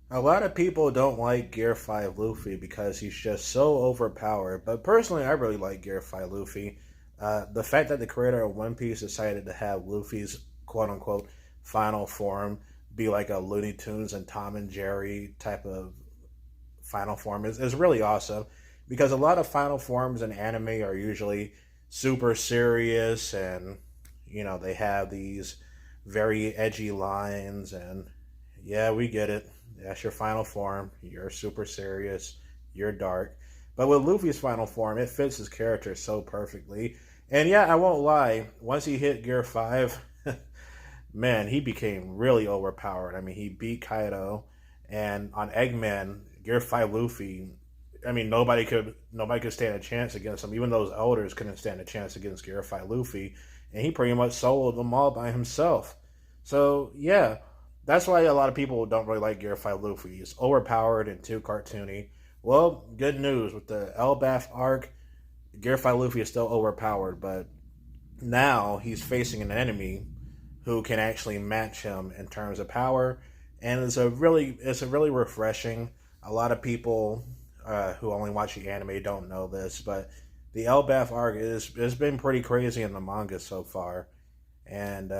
A lot of people don't like Gear 5 Luffy because he's just so overpowered, but personally, I really like Gear 5 Luffy. The fact that the creator of One Piece decided to have Luffy's quote unquote final form be like a Looney Tunes and Tom and Jerry type of final form is really awesome because a lot of final forms in anime are usually super serious and they have these very edgy lines and yeah, we get it. That's your final form. You're super serious. You're dark. But with Luffy's final form, it fits his character so perfectly. And yeah, I won't lie. Once he hit Gear 5, man, he became really overpowered. I mean, he beat Kaido, and on Eggman, Gear 5 Luffy. I mean, nobody could stand a chance against him. Even those elders couldn't stand a chance against Gear 5 Luffy, and he pretty much soloed them all by himself. So yeah, that's why a lot of people don't really like Gear 5 Luffy. He's overpowered and too cartoony. Well, good news with the Elbaf arc, Gear 5 Luffy is still overpowered, but now he's facing an enemy who can actually match him in terms of power, and it's a really refreshing. A lot of people who only watch the anime don't know this, but the Elbaf arc is has been pretty crazy in the manga so far, and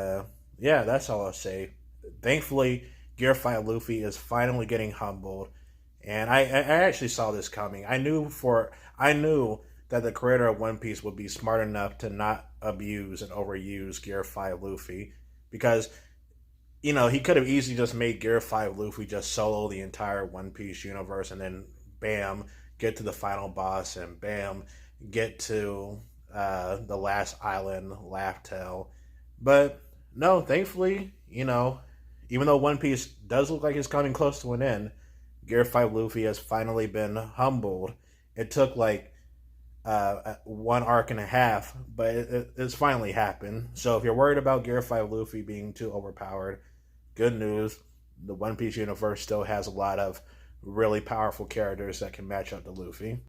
yeah, that's all I'll say. Thankfully, Gear 5 Luffy is finally getting humbled, and I actually saw this coming. I knew that the creator of One Piece would be smart enough to not abuse and overuse Gear 5 Luffy because he could have easily just made Gear 5 Luffy just solo the entire One Piece universe and then bam, get to the final boss and bam, get to the last island, Laugh Tale. But no, thankfully, even though One Piece does look like it's coming close to an end, Gear 5 Luffy has finally been humbled. It took like one arc and a half, but it's finally happened. So if you're worried about Gear 5 Luffy being too overpowered, good news. The One Piece universe still has a lot of really powerful characters that can match up to Luffy.